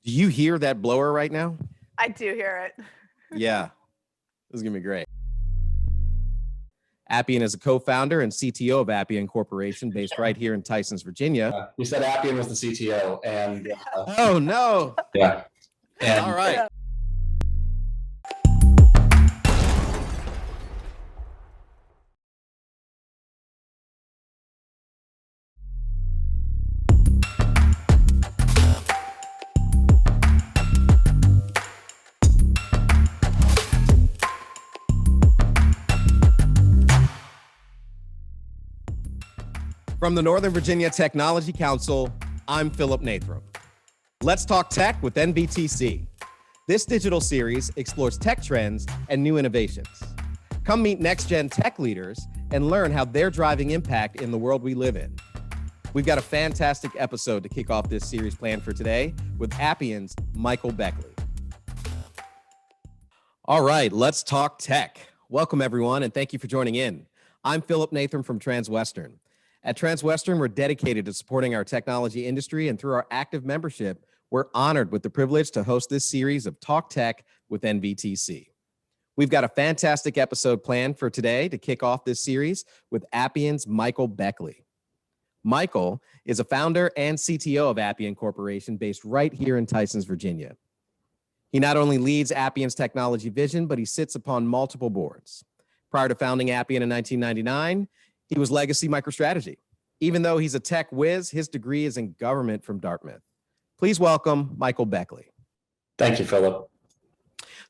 Do you hear that blower right now? I do hear it. Yeah, this is going to be great. Appian is a co-founder and CTO of Appian Corporation based right here in Tyson, Virginia. You said Appian was the CTO and... oh, no. Yeah. And, all right. Yeah. From the Northern Virginia Technology Council, I'm Philip Nathram. Let's talk tech with NVTC. This digital series explores tech trends and new innovations. Come meet next-gen tech leaders and learn how they're driving impact in the world we live in. We've got a fantastic episode to kick off this series planned for today with Appian's Michael Beckley. All right, let's talk tech. Welcome, everyone, and thank you for joining in. I'm Philip Nathram from Transwestern. At Transwestern, we're dedicated to supporting our technology industry, and through our active membership, we're honored with the privilege to host this series of Talk Tech with NVTC. We've got a fantastic episode planned for today to kick off this series with Appian's Michael Beckley. Michael is a founder and CTO of Appian Corporation based right here in Tyson, Virginia. He not only leads Appian's technology vision, but he sits upon multiple boards. Prior to founding Appian in 1999, he was legacy MicroStrategy. Even though he's a tech whiz, his degree is in government from Dartmouth. Please welcome Michael Beckley. Thank you, Philip.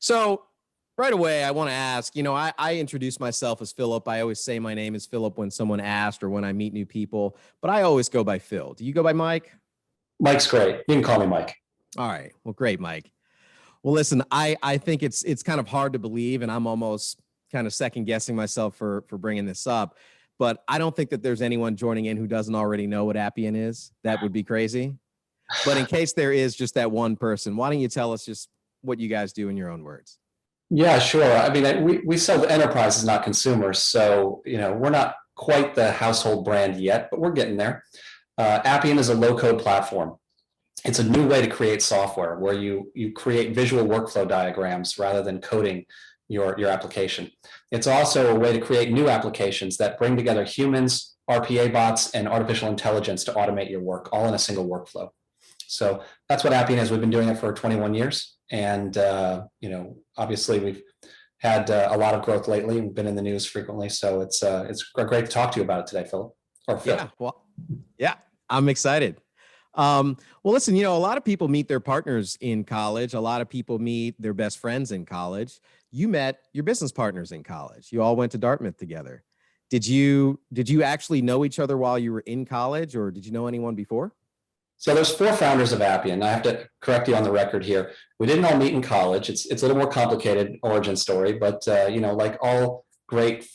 So right away, I want to ask, I introduce myself as Philip. I always say my name is Philip when someone asks or when I meet new people, but I always go by Phil. Do you go by Mike? Mike's great. You can call me Mike. All right. Well, great, Mike. Well, listen, I think it's kind of hard to believe, and I'm almost kind of second guessing myself for bringing this up. But I don't think that there's anyone joining in who doesn't already know what Appian is. That would be crazy. But in case there is just that one person, why don't you tell us just what you guys do in your own words? Yeah, sure. I mean, we sell to enterprises, not consumers. So, we're not quite the household brand yet, but we're getting there. Appian is a low-code platform. It's a new way to create software where you create visual workflow diagrams rather than coding your application. It's also a way to create new applications that bring together humans, RPA bots, and artificial intelligence to automate your work all in a single workflow. So that's what Appian is. We've been doing it for 21 years. And, obviously we've had a lot of growth lately. We've been in the news frequently. So it's great to talk to you about it today, Philip. Or Phil. Yeah, I'm excited. Well, listen, a lot of people meet their partners in college. A lot of people meet their best friends in college. You met your business partners in college. You all went to Dartmouth together. Did you actually know each other while you were in college, or did you know anyone before? So there's 4 founders of Appian. I have to correct you on the record here. We didn't all meet in college. It's a little more complicated origin story, but like all great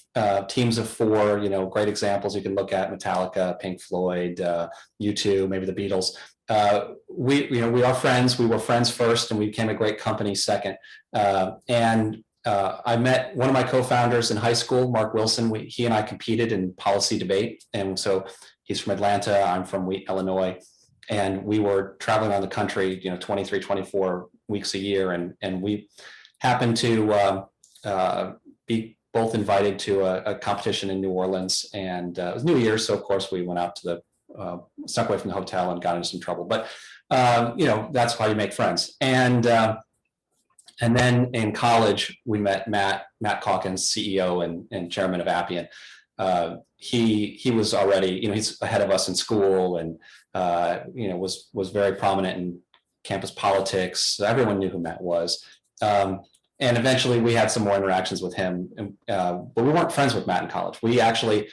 teams of 4, great examples you can look at: Metallica, Pink Floyd, U2, maybe the Beatles. We are friends. We were friends first, and we became a great company second. I met one of my co-founders in high school, Mark Wilson. He and I competed in policy debate, and so he's from Atlanta. I'm from Illinois, and we were traveling around the country, 23, 24 weeks a year, and we happened to be both invited to a competition in New Orleans, and it was New Year's, so of course we went out to snuck away from the hotel and got into some trouble. But that's how you make friends. And then in college we met Matt Calkins, CEO and chairman of Appian. He was already, he's ahead of us in school, and was very prominent in campus politics. Everyone knew who Matt was. And eventually we had some more interactions with him, but we weren't friends with Matt in college. We actually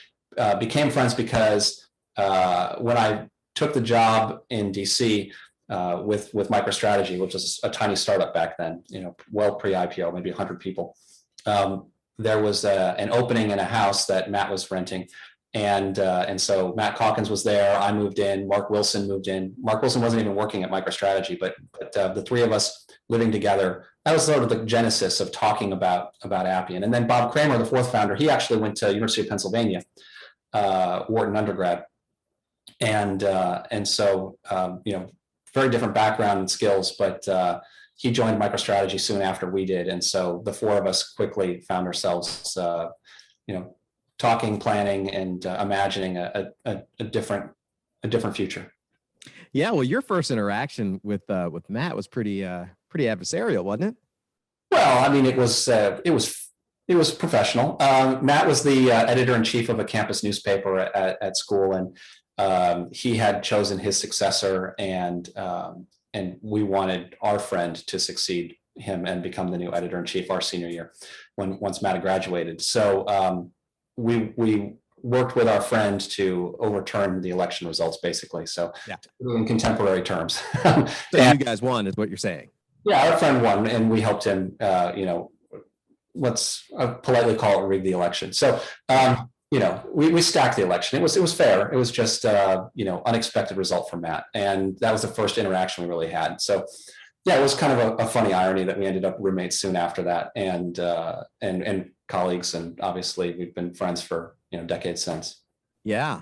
became friends because when I took the job in DC with MicroStrategy, which was a tiny startup back then, well pre-IPO, maybe 100 people, there was an opening in a house that Matt was renting. And so Matt Calkins was there. I moved in. Mark Wilson moved in. Mark Wilson wasn't even working at MicroStrategy, but the 3 of us living together, that was sort of the genesis of talking about Appian. And then Bob Kramer, the 4th founder, he actually went to University of Pennsylvania, Wharton undergrad. And so very different background and skills, but he joined MicroStrategy soon after we did. And so the four of us quickly found ourselves, talking, planning, and imagining a different future. Yeah, well, your first interaction with Matt was pretty adversarial, wasn't it? Well, I mean, it was professional. Matt was the editor-in-chief of a campus newspaper at school, and he had chosen his successor, and we wanted our friend to succeed him and become the new editor-in-chief our senior year once Matt had graduated. So we worked with our friend to overturn the election results, basically. So yeah, in contemporary terms. So you guys won, is what you're saying? Yeah, our friend won, and we helped him. Let's politely call it rig the election. So we stacked the election. It was fair. It was just unexpected result for Matt, and that was the first interaction we really had. So yeah, it was kind of a funny irony that we ended up roommates soon after that, and colleagues, and obviously we've been friends for decades since. Yeah.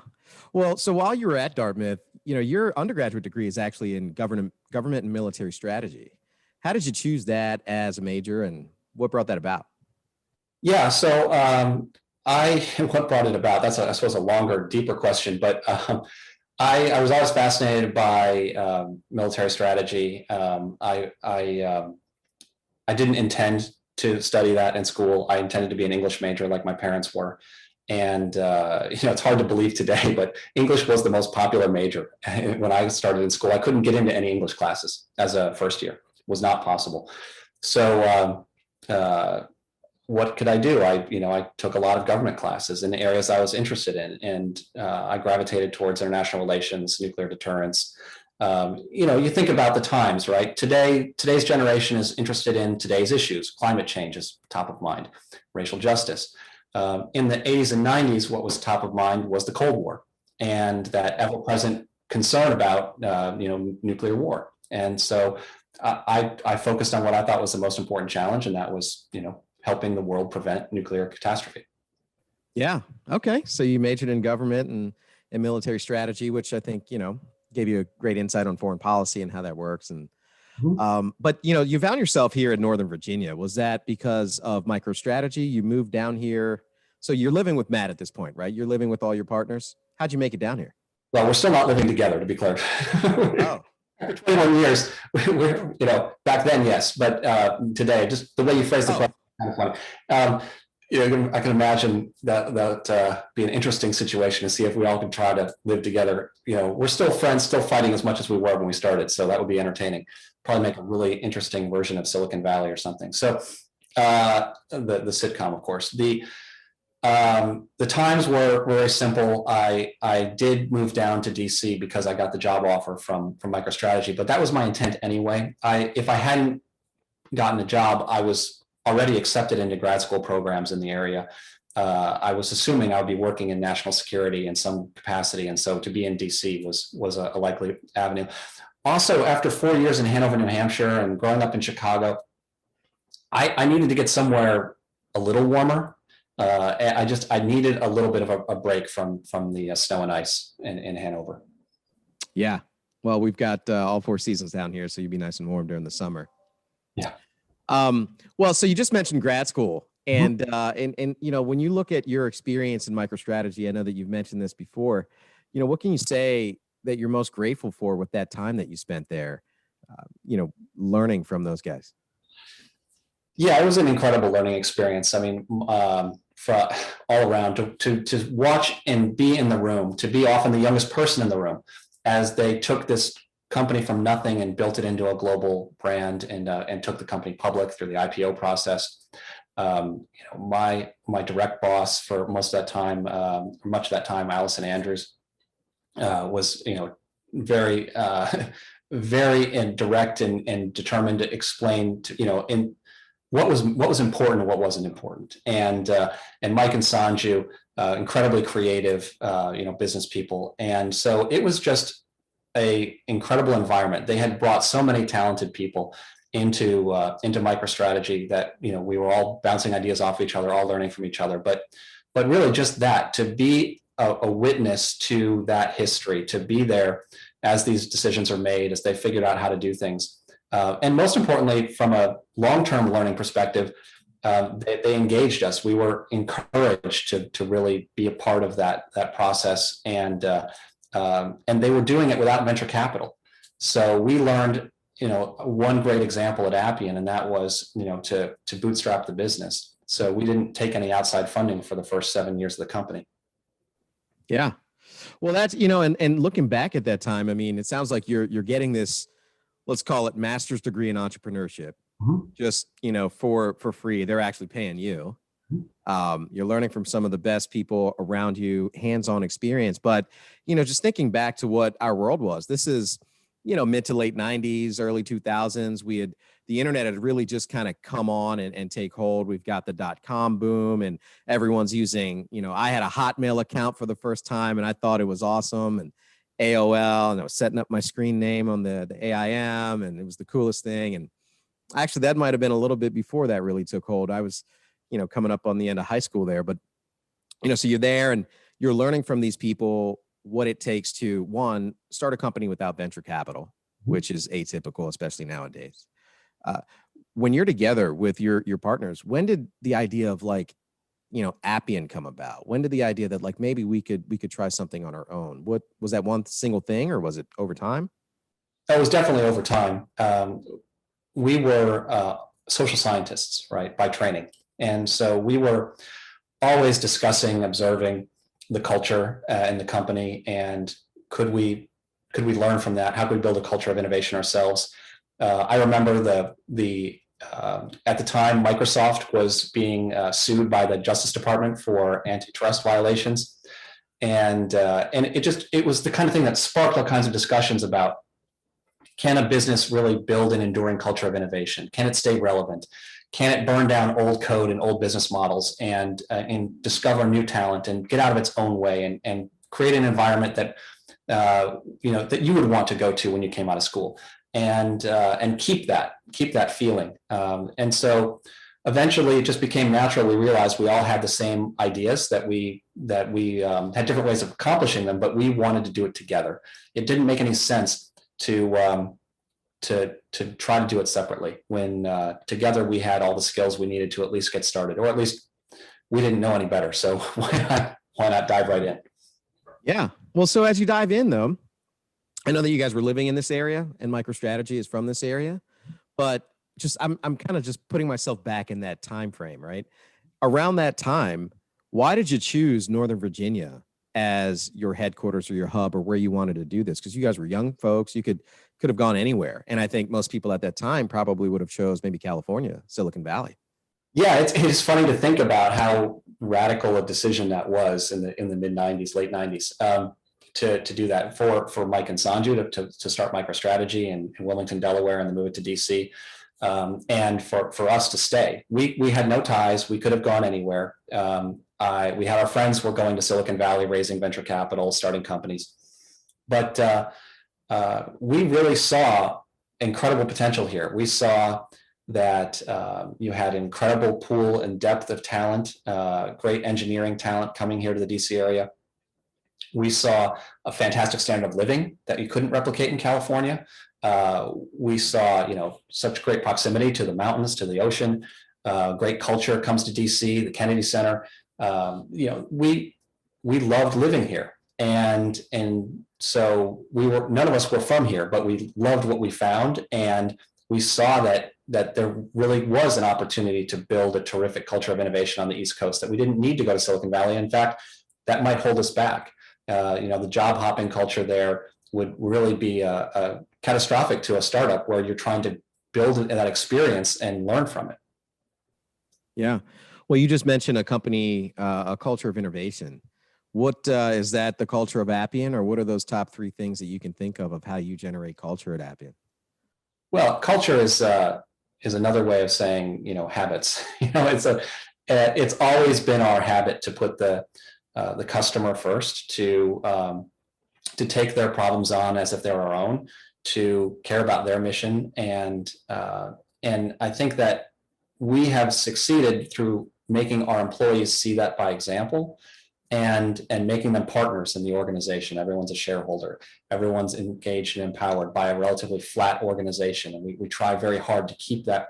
Well, so while you were at Dartmouth, your undergraduate degree is actually in government and military strategy. How did you choose that as a major, and what brought that about? Yeah, so what brought it about? That's I suppose a longer, deeper question, but I was always fascinated by military strategy. I didn't intend to study that in school. I intended to be an English major, like my parents were. And it's hard to believe today, but English was the most popular major when I started in school. I couldn't get into any English classes as a first year. It was not possible. So what could I do? I took a lot of government classes in the areas I was interested in, and I gravitated towards international relations, nuclear deterrence. You think about the times, right? Today's generation is interested in today's issues. Climate change is top of mind, racial justice. In the 80s and 90s, what was top of mind was the Cold War and that ever-present concern about nuclear war. And so I focused on what I thought was the most important challenge, and that was helping the world prevent nuclear catastrophe. Yeah. Okay. So you majored in government and military strategy, which I think gave you a great insight on foreign policy and how that works. And but you found yourself here in Northern Virginia. Was that because of MicroStrategy? You moved down here, so you're living with Matt at this point, right? You're living with all your partners. How'd you make it down here? Well, we're still not living together, to be clear. Oh, after 21 years, we're back then, yes, but today, just the way you phrased the question, kind of funny. I can imagine that be an interesting situation to see if we all can try to live together. We're still friends, still fighting as much as we were when we started, so that would be entertaining. Probably make a really interesting version of Silicon Valley or something. So the sitcom, of course. The times were very simple. I did move down to DC because I got the job offer from MicroStrategy, but that was my intent anyway. If I hadn't gotten a job, I was already accepted into grad school programs in the area. I was assuming I would be working in national security in some capacity, and so to be in DC was a likely avenue. Also, after 4 years in Hanover, New Hampshire, and growing up in Chicago, I needed to get somewhere a little warmer. I needed a little bit of a break from the snow and ice in Hanover. Yeah. Well, we've got all 4 seasons down here, so you'd be nice and warm during the summer. Yeah. Well, so you just mentioned grad school, and when you look at your experience in MicroStrategy, I know that you've mentioned this before. What can you say that you're most grateful for with that time that you spent there? Learning from those guys. Yeah, it was an incredible learning experience. I mean, for all around to watch and be in the room, to be often the youngest person in the room as they took this company from nothing and built it into a global brand, and took the company public through the IPO process. My direct boss for most of that time, much of that time, Allison Andrews, was very very direct and determined to explain in what was important and what wasn't important. And Mike and Sanju, incredibly creative, business people. And so it was just a incredible environment. They had brought so many talented people into MicroStrategy that we were all bouncing ideas off each other, all learning from each other. But really just that, to be a witness to that history, to be there as these decisions are made, as they figured out how to do things. And most importantly, from a long-term learning perspective, they engaged us. We were encouraged to really be a part of that process, and they were doing it without venture capital. So we learned, one great example at Appian, and that was, to bootstrap the business. So we didn't take any outside funding for the first 7 years of the company. Yeah. Well, that's, and looking back at that time, I mean, it sounds like you're getting this, let's call it master's degree in entrepreneurship, just, for free. They're actually paying you. You're learning from some of the best people around you, hands-on experience. But, just thinking back to what our world was, this is, mid to late 90s, early 2000s. The internet had really just kind of come on and take hold. We've got the .com boom, and everyone's using, I had a Hotmail account for the first time and I thought it was awesome, and AOL, and I was setting up my screen name on the AIM, and it was the coolest thing. And actually that might've been a little bit before that really took hold. I was, coming up on the end of high school there, but, so you're there and you're learning from these people what it takes to, one, start a company without venture capital, which is atypical, especially nowadays. When you're together with your partners, when did the idea of Appian come about? When did the idea that maybe we could try something on our own? What was that one single thing, or was it over time? It was definitely over time. We were social scientists, right, by training. And so we were always discussing, observing the culture in the company, and could we learn from that? How could we build a culture of innovation ourselves? I remember at the time, Microsoft was being sued by the Justice Department for antitrust violations, and it was the kind of thing that sparked all kinds of discussions about, can a business really build an enduring culture of innovation? Can it stay relevant? Can it burn down old code and old business models and discover new talent and get out of its own way and create an environment that that you would want to go to when you came out of school, and keep that feeling. And so eventually it just became natural. We realized we all had the same ideas, that we had different ways of accomplishing them, but we wanted to do it together. It didn't make any sense to try to do it separately when together we had all the skills we needed to at least get started, or at least we didn't know any better. So why not dive right in? Yeah. Well, so as you dive in though, I know that you guys were living in this area and MicroStrategy is from this area, but I'm kind of just putting myself back in that time frame, right? Around that time, why did you choose Northern Virginia as your headquarters or your hub, or where you wanted to do this? Because you guys were young folks, you could have gone anywhere. And I think most people at that time probably would have chose maybe California, Silicon Valley. Yeah, it's funny to think about how radical a decision that was in the mid 90s, late 90s, to do that for Mike and Sanju to start MicroStrategy in Wilmington, Delaware, and then move it to DC. And for us to stay. We had no ties. We could have gone anywhere. We had our friends were going to Silicon Valley, raising venture capital, starting companies. But we really saw incredible potential here. We saw that you had an incredible pool and depth of talent, great engineering talent coming here to the DC area. We saw a fantastic standard of living that you couldn't replicate in California. We saw, such great proximity to the mountains, to the ocean. Great culture comes to DC, the Kennedy Center. We loved living here, and so none of us were from here, but we loved what we found, and we saw that there really was an opportunity to build a terrific culture of innovation on the East Coast, that we didn't need to go to Silicon Valley. In fact, that might hold us back. The job hopping culture there would really be a catastrophic to a startup where you're trying to build that experience and learn from it. Yeah. Well, you just mentioned a company, a culture of innovation. What is that, the culture of Appian, or what are those top three things that you can think of how you generate culture at Appian? Well, culture is another way of saying, habits. It's always been our habit to put the customer first, to take their problems on as if they're our own, to care about their mission, and I think that we have succeeded through making our employees see that by example. and making them partners in the organization. Everyone's a shareholder. Everyone's engaged and empowered by a relatively flat organization. And we try very hard to keep that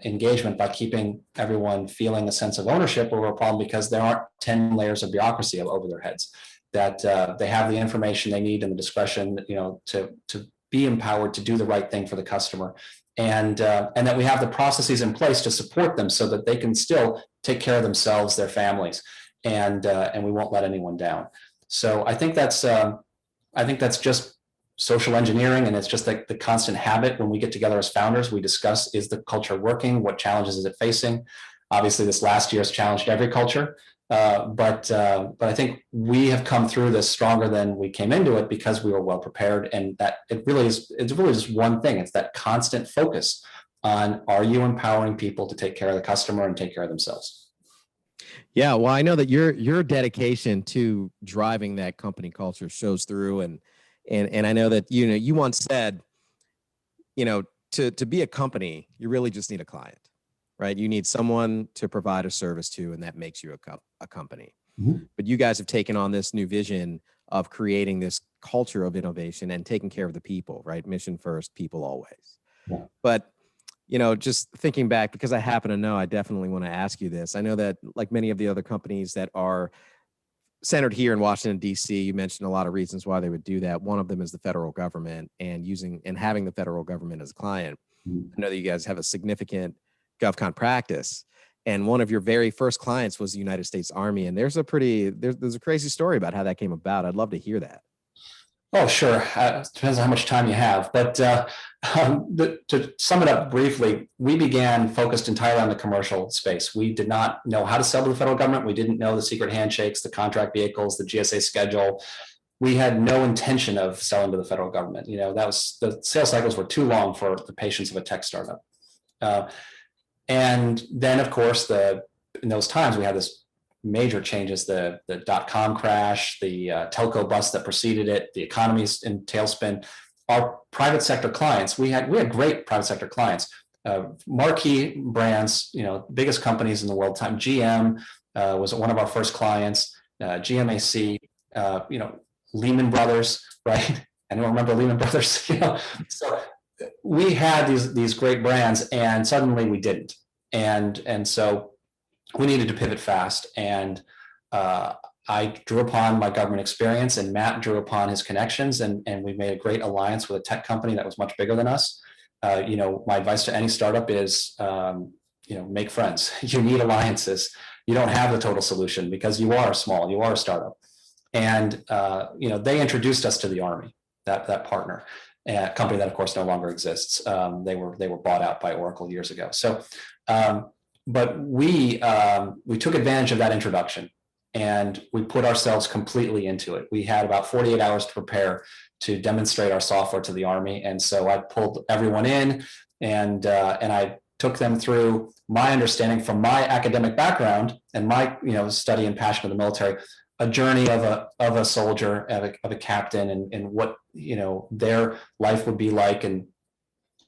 engagement by keeping everyone feeling a sense of ownership over a problem, because there aren't 10 layers of bureaucracy over their heads, that they have the information they need and the discretion, to be empowered to do the right thing for the customer. And that we have the processes in place to support them so that they can still take care of themselves, their families, and we won't let anyone down. So I think that's just social engineering, and it's just like the constant habit. When we get together as founders, we discuss, is the culture working? What challenges is it facing? Obviously, this last year has challenged every culture, but I think we have come through this stronger than we came into it, because we were well prepared, and that it's really just one thing. It's that constant focus on, are you empowering people to take care of the customer and take care of themselves? Yeah, well, I know that your dedication to driving that company culture shows through, and I know that you once said, to be a company, you really just need a client, right? You need someone to provide a service to, and that makes you a company. Mm-hmm. But you guys have taken on this new vision of creating this culture of innovation and taking care of the people, right? Mission first, people always. Yeah. But just thinking back, because I happen to know, I definitely want to ask you this. I know that, like many of the other companies that are centered here in Washington, D.C., you mentioned a lot of reasons why they would do that. One of them is the federal government, and having the federal government as a client. Mm-hmm. I know that you guys have a significant GovCon practice, and one of your very first clients was the United States Army. And there's a crazy story about how that came about. I'd love to hear that. Oh, sure. Depends on how much time you have. But to sum it up briefly, we began focused entirely on the commercial space. We did not know how to sell to the federal government. We didn't know the secret handshakes, the contract vehicles, the GSA schedule. We had no intention of selling to the federal government. The sales cycles were too long for the patience of a tech startup. And then, of course, in those times, we had this major changes, the .com crash, the telco bust that preceded it, the economy's in tailspin. Our private sector clients, we had great private sector clients, marquee brands, biggest companies in the world. GM was one of our first clients, GMAC, Lehman Brothers, right? Anyone remember Lehman Brothers? So we had these great brands, and suddenly we didn't, and so we needed to pivot fast. And I drew upon my government experience, and Matt drew upon his connections, and we made a great alliance with a tech company that was much bigger than us. My advice to any startup is, make friends. You need alliances. You don't have the total solution because you are small, you are a startup. And, they introduced us to the Army, that partner, a company that of course no longer exists. They were bought out by Oracle years ago. So, but we took advantage of that introduction, and we put ourselves completely into it. We had about 48 hours to prepare to demonstrate our software to the Army. And so I pulled everyone in, and I took them through my understanding from my academic background and my study and passion of the military, a journey of a soldier, of a captain, and what their life would be like, and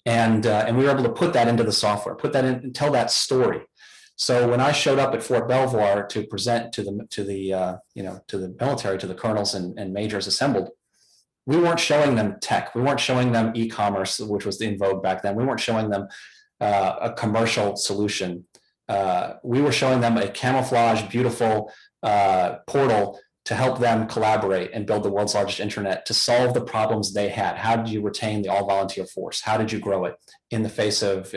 we were able to put that into the software, put that in, and tell that story. So when I showed up at Fort Belvoir to present to the military, to the colonels and majors assembled, we weren't showing them tech. We weren't showing them e-commerce, which was in vogue back then. We weren't showing them a commercial solution. We were showing them a camouflage, beautiful portal to help them collaborate and build the world's largest internet to solve the problems they had. How did you retain the all-volunteer force? How did you grow it in the face of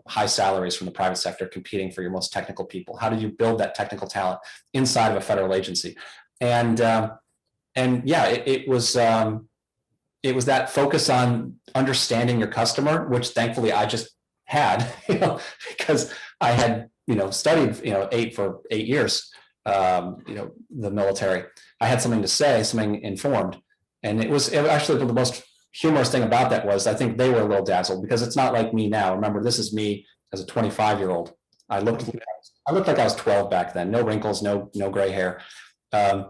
high salaries from the private sector competing for your most technical people? How did you build that technical talent inside of a federal agency? And yeah, it was that focus on understanding your customer, which thankfully I just had, because I had studied for 8 years. The military. I had something to say, something informed, and it was actually the most humorous thing about that was I think they were a little dazzled, because it's not like me now. Remember, this is me as a 25-year-old. I looked like I was 12 back then. No wrinkles, no gray hair. I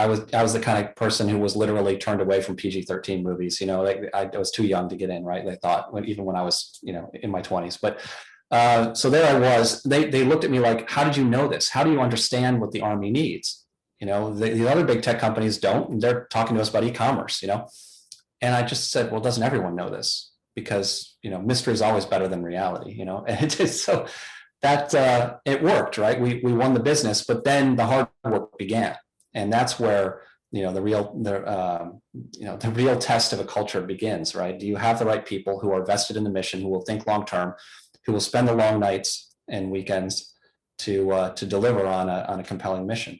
was the kind of person who was literally turned away from PG-13 movies. I was too young to get in. Right? They thought, even when I was in my 20s, but. So there I was. They looked at me like, how did you know this? How do you understand what the Army needs? The other big tech companies don't, and they're talking to us about e-commerce, And I just said, well, doesn't everyone know this? Because, mystery is always better than reality, and it is so that it worked, right? We won the business, but then the hard work began. And that's where, the real test of a culture begins, right? Do you have the right people who are vested in the mission, who will think long-term, who will spend the long nights and weekends to deliver on a compelling mission?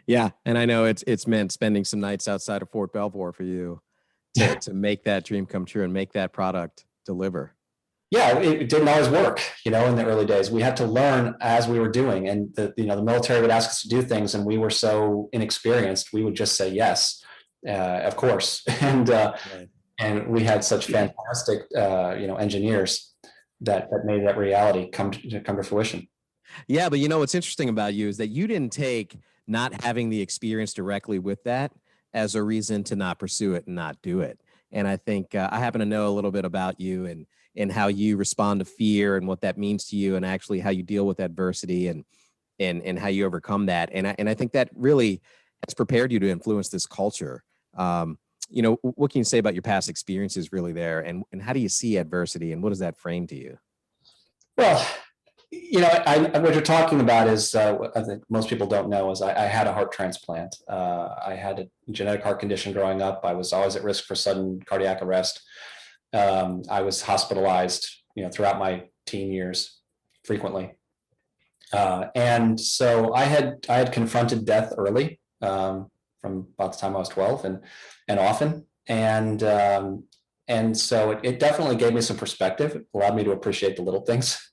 Yeah, and I know it's meant spending some nights outside of Fort Belvoir for you to make that dream come true and make that product deliver. Yeah, it didn't always work, in the early days. We had to learn as we were doing, and the military would ask us to do things, and we were so inexperienced, we would just say yes, of course, and we had such fantastic, engineers that made that reality come to fruition. Yeah, but what's interesting about you is that you didn't take not having the experience directly with that as a reason to not pursue it and not do it. And I think I happen to know a little bit about you and how you respond to fear and what that means to you, and actually how you deal with adversity and how you overcome that. And I think that really has prepared you to influence this culture. What can you say about your past experiences really there, and how do you see adversity, and what does that frame to you? Well, what you're talking about is, I think most people don't know, is I had a heart transplant. I had a genetic heart condition growing up. I was always at risk for sudden cardiac arrest. I was hospitalized, throughout my teen years frequently. And so I had confronted death early, from about the time I was 12 and often. And so it definitely gave me some perspective. It allowed me to appreciate the little things,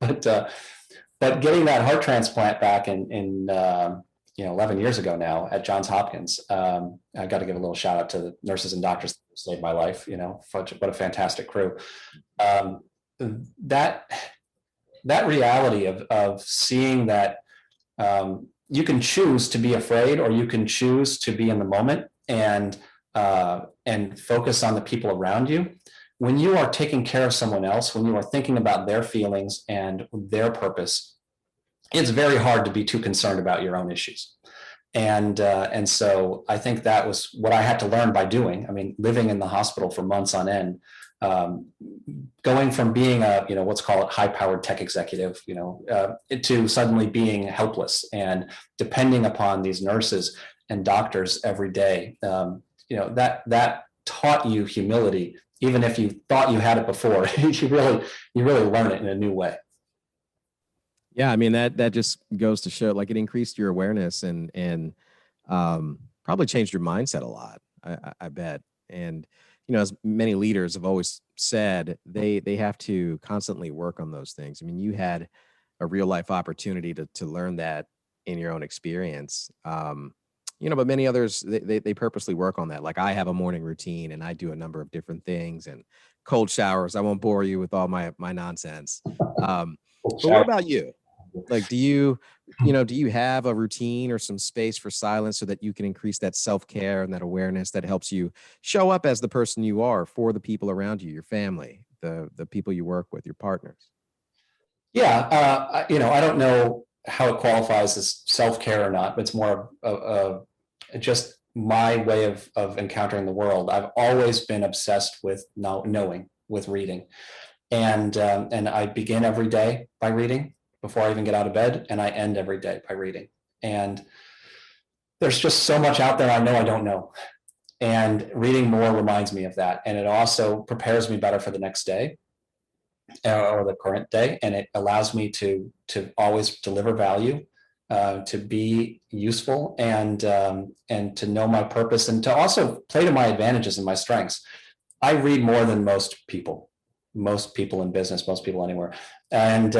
but getting that heart transplant back in 11 years ago now at Johns Hopkins, I got to give a little shout out to the nurses and doctors that saved my life. What a fantastic crew. That reality of seeing that you can choose to be afraid, or you can choose to be in the moment and focus on the people around you. When you are taking care of someone else, when you are thinking about their feelings and their purpose, it's very hard to be too concerned about your own issues. And so I think that was what I had to learn by doing. I mean, living in the hospital for months on end, going from being a, let's call it high-powered tech executive, to suddenly being helpless and depending upon these nurses and doctors every day. That taught you humility. Even if you thought you had it before, you really learn it in a new way. Yeah, I mean, that just goes to show, like, it increased your awareness and probably changed your mindset a lot, I bet. And as many leaders have always said, they have to constantly work on those things. I mean, you had a real life opportunity to learn that in your own experience. But many others, they purposely work on that. Like, I have a morning routine and I do a number of different things, and cold showers. I won't bore you with all my nonsense. But what about you? Like, do you have a routine or some space for silence so that you can increase that self-care and that awareness that helps you show up as the person you are for the people around you, your family, the people you work with, your partners? Yeah. I don't know how it qualifies as self-care or not, but it's more of just my way of encountering the world. I've always been obsessed with knowing, with reading. And I begin every day by reading before I even get out of bed, and I end every day by reading. And there's just so much out there I know I don't know. And reading more reminds me of that. And it also prepares me better for the next day, or the current day. And it allows me to always deliver value, to be useful, and to know my purpose, and to also play to my advantages and my strengths. I read more than most people in business, most people anywhere. And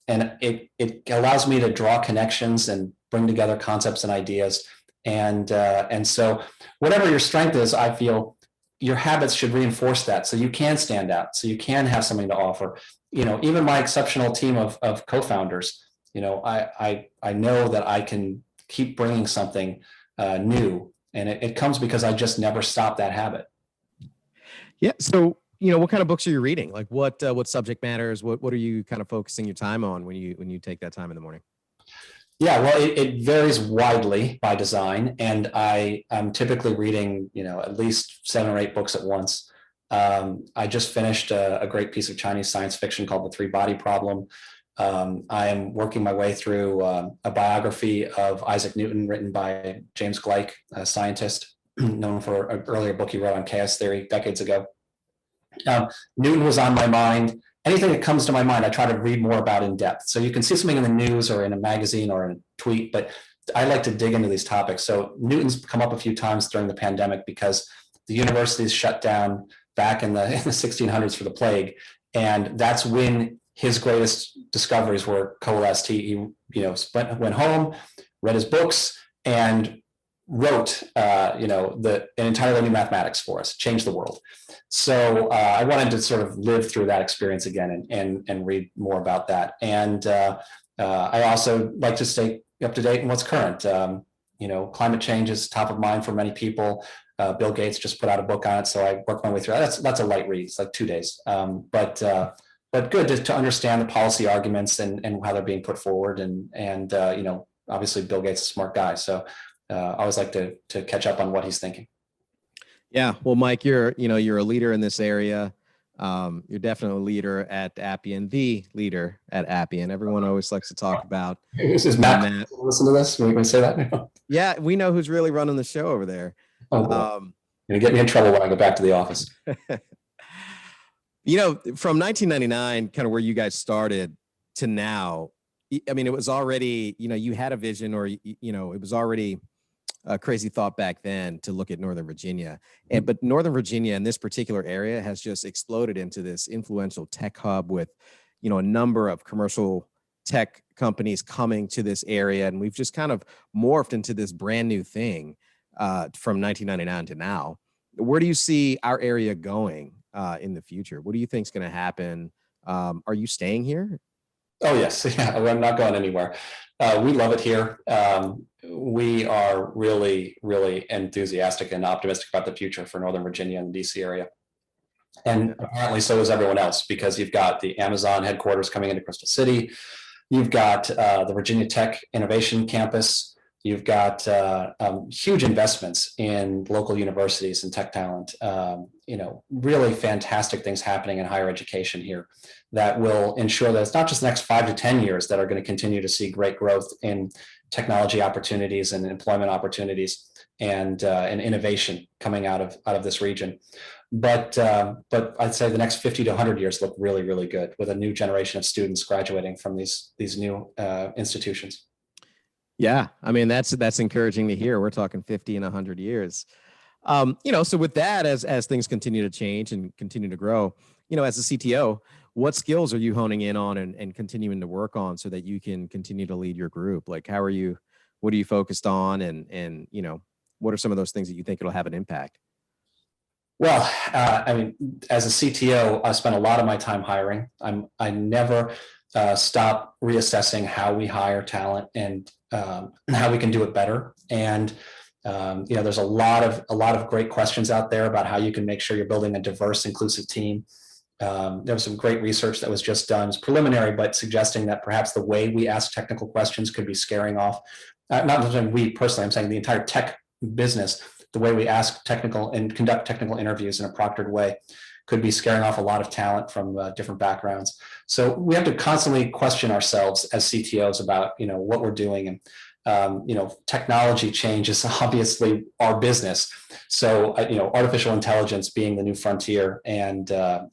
it allows me to draw connections and bring together concepts and ideas. And so whatever your strength is, I feel your habits should reinforce that, so you can stand out, so you can have something to offer. Even my exceptional team of co-founders, I know that I can keep bringing something new, and it comes because I just never stop that habit. Yeah. So, what kind of books are you reading? Like, what subject matters? What are you kind of focusing your time on when you take that time in the morning? Yeah, well, it varies widely by design, and I'm typically reading, at least 7 or 8 books at once. I just finished a great piece of Chinese science fiction called The Three-Body Problem. I am working my way through a biography of Isaac Newton written by James Gleick, a scientist known for an earlier book he wrote on chaos theory decades ago. Newton was on my mind. Anything that comes to my mind, I try to read more about in depth. So you can see something in the news or in a magazine or in a tweet, but I like to dig into these topics. So Newton's come up a few times during the pandemic because the universities shut down back in the 1600s for the plague. And that's when his greatest discoveries were coalesced. He went home, read his books, and wrote, an entirely new mathematics for us, changed the world. So I wanted to sort of live through that experience again and read more about that. And I also like to stay up to date in what's current. Climate change is top of mind for many people. Bill Gates just put out a book on it, so I worked my way through it. That's a light read. It's like 2 days, but good to understand the policy arguments and how they're being put forward. And obviously Bill Gates is a smart guy, so I always like to catch up on what he's thinking. Yeah, well, Mike, you're a leader in this area. You're definitely a leader at Appian, the leader at Appian. Everyone always likes to talk about. Is Matt listen to this? Can we say that? Yeah, we know who's really running the show over there. Oh, you're gonna get me in trouble when I go back to the office. From 1999, kind of where you guys started to now, I mean, it was already, you had a vision, or, it was already a crazy thought back then to look at Northern Virginia. But Northern Virginia in this particular area has just exploded into this influential tech hub with, a number of commercial tech companies coming to this area. And we've just kind of morphed into this brand new thing from 1999 to now. Where do you see our area going in the future? What do you think is going to happen? Are you staying here? Oh, yes. Yeah, I'm not going anywhere. We love it here. We are really, really enthusiastic and optimistic about the future for Northern Virginia and the DC area. And apparently so is everyone else, because you've got the Amazon headquarters coming into Crystal City. You've got the Virginia Tech Innovation Campus. You've got huge investments in local universities and tech talent. Really fantastic things happening in higher education here that will ensure that it's not just the next 5 to 10 years that are going to continue to see great growth in technology opportunities and employment opportunities and innovation coming out of this region. But I'd say the next 50 to 100 years look really, really good, with a new generation of students graduating from these new institutions. Yeah, I mean, that's encouraging to hear. We're talking 50 and 100 years. So with that, as things continue to change and continue to grow, as a CTO, what skills are you honing in on and continuing to work on so that you can continue to lead your group? Like, what are you focused on? And what are some of those things that you think it'll have an impact? Well, as a CTO, I spend a lot of my time hiring. I never stop reassessing how we hire talent and how we can do it better. And there's a lot of great questions out there about how you can make sure you're building a diverse, inclusive team. There was some great research that was just done. It's preliminary, but suggesting that perhaps the way we ask technical questions could be scaring off. Not just we personally, I'm saying the entire tech business. The way we ask technical and conduct technical interviews in a proctored way could be scaring off a lot of talent from different backgrounds. So we have to constantly question ourselves as CTOs about what we're doing. And technology change is obviously our business. So artificial intelligence being the new frontier, and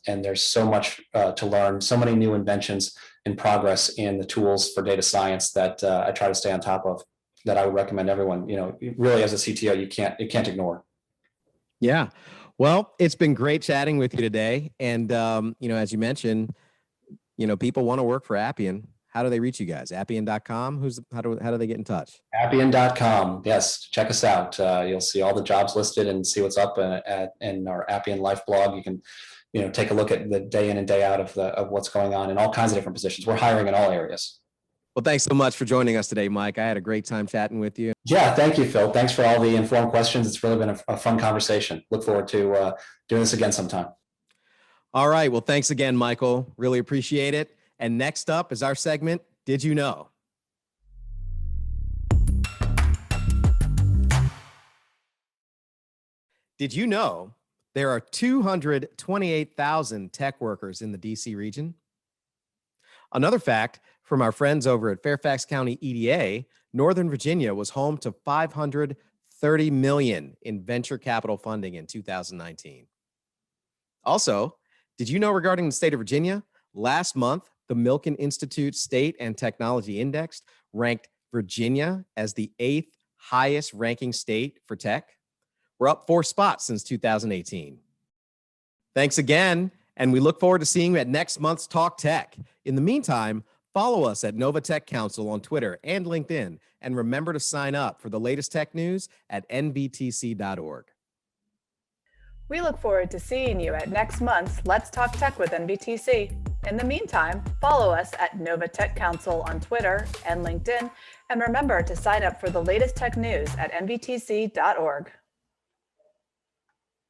there's so much to learn, so many new inventions in progress in the tools for data science that I try to stay on top of, that I would recommend everyone, really as a CTO, you can't ignore. Yeah. Well, it's been great chatting with you today. And, as you mentioned, people want to work for Appian. How do they reach you guys? Appian.com? How do they get in touch? Appian.com. Yes. Check us out. You'll see all the jobs listed and see what's up in our Appian Life blog. You can, take a look at the day in and day out of what's going on in all kinds of different positions. We're hiring in all areas. Well, thanks so much for joining us today, Mike. I had a great time chatting with you. Yeah, thank you, Phil. Thanks for all the informed questions. It's really been a fun conversation. Look forward to doing this again sometime. All right. Well, thanks again, Michael. Really appreciate it. And next up is our segment, Did You Know? Did you know there are 228,000 tech workers in the DC region? Another fact from our friends over at Fairfax County EDA, Northern Virginia was home to $530 million in venture capital funding in 2019. Also, did you know regarding the state of Virginia, last month, the Milken Institute State and Technology Index ranked Virginia as the 8th highest ranking state for tech? We're up 4 spots since 2018. Thanks again, and we look forward to seeing you at next month's Talk Tech. In the meantime, follow us at Nova Tech Council on Twitter and LinkedIn, and remember to sign up for the latest tech news at nvtc.org. We look forward to seeing you at next month's Let's Talk Tech with NVTC. In the meantime, follow us at Nova Tech Council on Twitter and LinkedIn, and remember to sign up for the latest tech news at nvtc.org.